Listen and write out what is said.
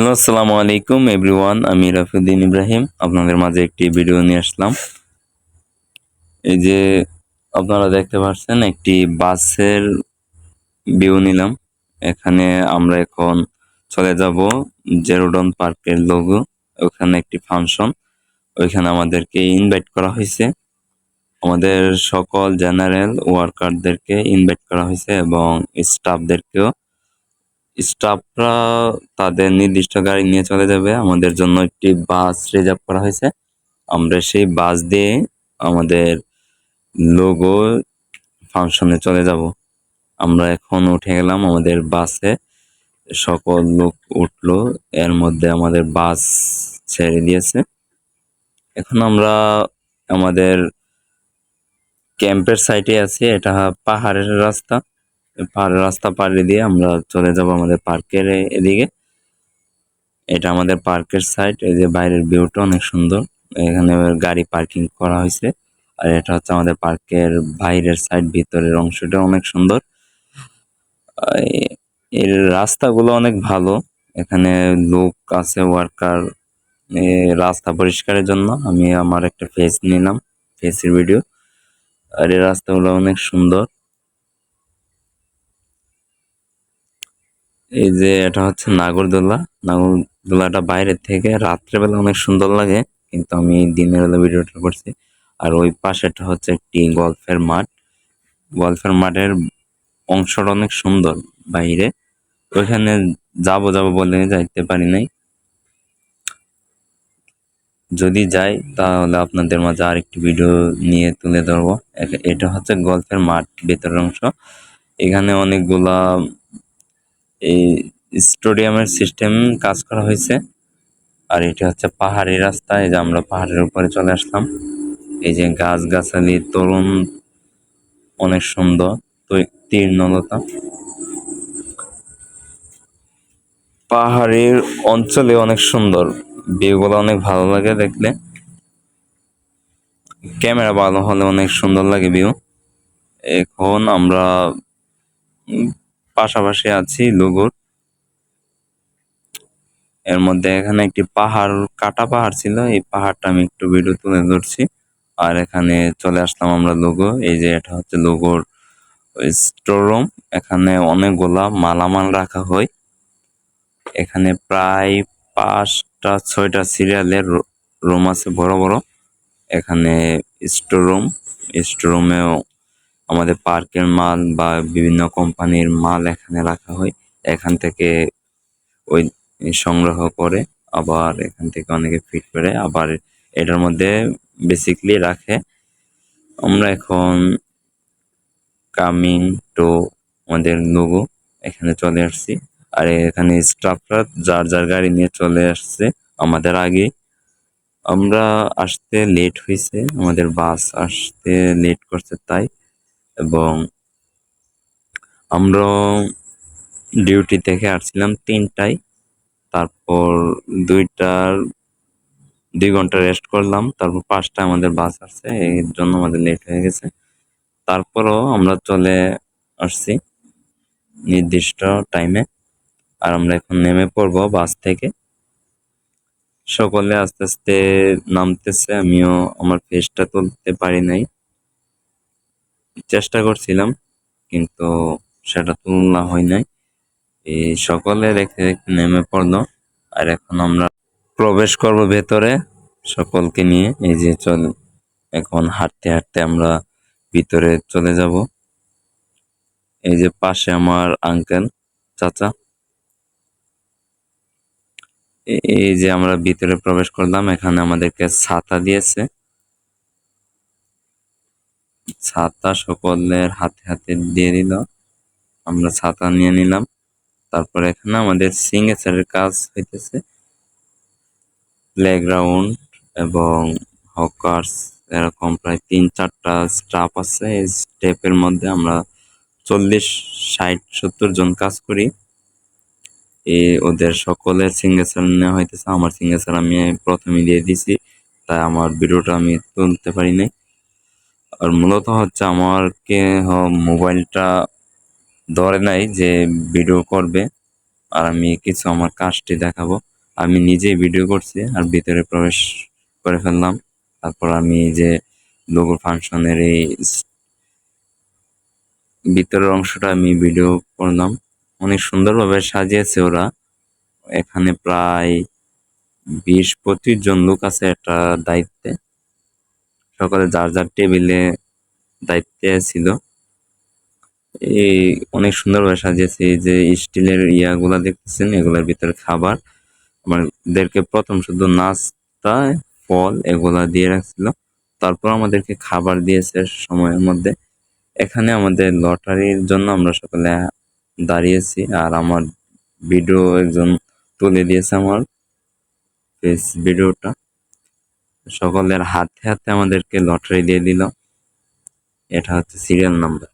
Hello, আসসালামু আলাইকুম everyone. আমি রাফিউদ্দিন ইব্রাহিম আপনাদের মাঝে একটি ভিডিও নিয়ে আসলাম। এই যে আপনারা দেখতে পাচ্ছেন একটি বাসের ভিউ নিলাম। এখানে আমরা এখন চলে যাব জেরোডন পার্কের লোগো। ওখানে একটি ফাংশন, ওইখানে আমাদেরকে ইনভাইট করা হয়েছে। আমাদের সকল জেনারেল ওয়ার্কারদেরকে ইনভাইট করা হয়েছে এবং স্টাফদেরকেও। স্টাফরা তাদের নির্দিষ্ট গাড়ি নিয়ে চলে যাবে। আমাদের জন্য একটি বাস রিজার্ভ করা হয়েছে। আমরা সেই বাস দিয়ে আমাদের লোগো ফাংশনে চলে যাব। আমরা এখন উঠে গেলাম আমাদের বাসে। সকল লোক উঠলো, এর মধ্যে আমাদের বাস ছেড়ে দিয়েছে। এখন আমরা আমাদের ক্যাম্পের সাইটে আছি। এটা পাহাড়ের রাস্তা। পাহাড়ের রাস্তা পাড়ি দিয়ে আমরা চলে যাব আমাদের পার্কের এদিকে। এটা আমাদের পার্কের সাইট। এই যে বাইরের ভিউটা অনেক সুন্দর। এখানে গাড়ি পার্কিং করা হয়েছে। আর এটা হচ্ছে আমাদের পার্কের বাইরের সাইড, ভিতরের অংশটা অনেক সুন্দর। এর রাস্তাগুলো অনেক ভালো। এখানে লোক আছে, ওয়ার্কার। রাস্তা পরিষ্কারের জন্য আমি আমার একটা ফেস নিলাম, ফেসের ভিডিও। আর এই রাস্তাগুলো অনেক সুন্দর। এই যে এটা হচ্ছে নাগরদোলা। নাগরদোলাটা বাইরের থেকে রাত্রেবেলা অনেক সুন্দর লাগে, কিন্তু আমি দিনের বেলা ভিডিওটা করছি। আর ওই পাশেটা হচ্ছে একটি গল্ফের মাঠ। গল্ফের মাঠের অংশটা অনেক সুন্দর বাইরে। ওইখানে যাবো যাবো বলে যাইতে পারি নাই। যদি যাই তাহলে আপনাদের মাঝে আরেকটি ভিডিও নিয়ে তুলে ধরবো। এটা হচ্ছে গল্ফের মাঠ, ভেতরের অংশ। এখানে অনেকগুলা এই স্টেডিয়ামের সিস্টেম কাজ করা হয়েছে। আর এটা হচ্ছে পাহাড়ি রাস্তা। এই যে আমরা পাহাড়ের উপরে চলে আসলাম। এই যে গাছ গাছালি, তরুণ, অনেক সুন্দর তীর্ণলতা। পাহাড়ের অঞ্চলে অনেক সুন্দর, ভিউগুলো অনেক ভালো লাগে দেখলে। ক্যামেরা ভালো হলে অনেক সুন্দর লাগে ভিউ। এখন আমরা পাশাপাশি আছি লোগোর। এর মধ্যে এখানে একটি পাহাড়, কাটা পাহাড় ছিল। এই পাহাড়টা আমি একটু ভিডিও তুলে ধরছি। আর এখানে চলে আসলাম আমরা লোগো। এই যে এটা হচ্ছে লোগোর স্টোর রুম। এখানে অনেকগুলা মালামাল রাখা হয়। এখানে প্রায় 5টা 6টা সিরিয়ালের রুম আছে, বড় বড়। এখানে স্টোর রুম। স্টোর রুমেও আমাদের পার্কের মাল বা বিভিন্ন কোম্পানির মাল এখানে রাখা হয়। এখান থেকে ওই সংগ্রহ করে আবার এখান থেকে অনেকে ফিট করে আবার এটার মধ্যে বেসিকলি রাখে। আমরা এখন কামিং টু আমাদের লোগো, এখানে চলে আসছি। আর এখানে স্টাফরা যার যার গাড়ি নিয়ে চলে আসছে আমাদের আগে। আমরা আসতে লেট হয়েছে, আমাদের বাস আসতে লেট করছে তাই। এবং আমরা ডিউটি থেকে আসছিলাম 3টায়। তারপর 2 ঘন্টা রেস্ট করলাম। তারপর 5টায় আমাদের বাস আসছে, এর জন্য আমাদের লেট হয়ে গেছে। তারপরও আমরা চলে আসছি নির্দিষ্ট টাইমে। আর আমরা এখন নেমে পড়বো বাস থেকে। সকলে আস্তে আস্তে নামতেছে। আমিও আমার ফেসটা তুলতে পারি নাই, চেষ্টা করছিলাম কিন্তু সেটা তোলা হয় নাই। এই সকলে দেখতে দেখতে নেমে পড়লো। আর এখন আমরা প্রবেশ করব ভেতরে সকলকে নিয়ে। এই যে এখন হাঁটতে হাঁটতে আমরা ভিতরে চলে যাব। এই যে পাশে আমার আঙ্কেল, চাচা। এই যে আমরা ভিতরে প্রবেশ করলাম। এখানে আমাদেরকে ছাতা দিয়েছে। ছাতা সকলের হাতে হাতে দিয়ে দিল। আমরা ছাতা নিয়ে নিলাম। তারপর এখানে আমাদের সিগনেচারের কাজ হইতেছে। প্লেগ্রাউন্ড এবং হকার্স, এরকম প্রায় 3-4টা স্টাফ আছে। এই স্টেপের মধ্যে আমরা 40, 60, 70 জন কাজ করি। ওদের সকলের সিগনেচার নেওয়া হইতেছে। আমার সিগনেচার আমি প্রথমে দিয়ে দিছি, তাই আমার ভিডিওটা আমি তুলতে পারি নাই। আর মূলত হচ্ছে আমাকে মোবাইলটা ধরে নাই যে ভিডিও করবে। আর আমি কিছু আমার কাজটি দেখাবো। আমি নিজেই ভিডিও করছি আর ভিতরে প্রবেশ করে ফেললাম। তারপর আমি যে লোগো ফাংশনের এই ভিতরের অংশটা আমি ভিডিও করলাম। অনেক সুন্দরভাবে সাজিয়েছে ওরা। এখানে প্রায় 20-25 জন লোক আছে একটা দায়িত্বে। সকালে যার যার টেবিলে দায়িত্বে ছিল। এই অনেক সুন্দরভাবে সাজিয়েছে। এই যে স্টিলের ইয়াগুলা দেখতেছেন, এগুলার ভিতরে খাবার। আমাদেরকে প্রথম শুধু নাস্তা, ফল এগুলা দিয়ে রাখছিল, তারপর আমাদেরকে খাবার দিয়েছে সময়ের মধ্যে। এখানে আমাদের লটারির জন্য আমরা সকালে দাঁড়িয়েছি, আর আমার ভিডিও একজন তুলে দিয়েছে আমার ফেস ভিডিওটা। সকলের হাতে হাতে আমাদেরকে লটারি দিয়ে দিল। এটা হচ্ছে সিরিয়াল নাম্বার।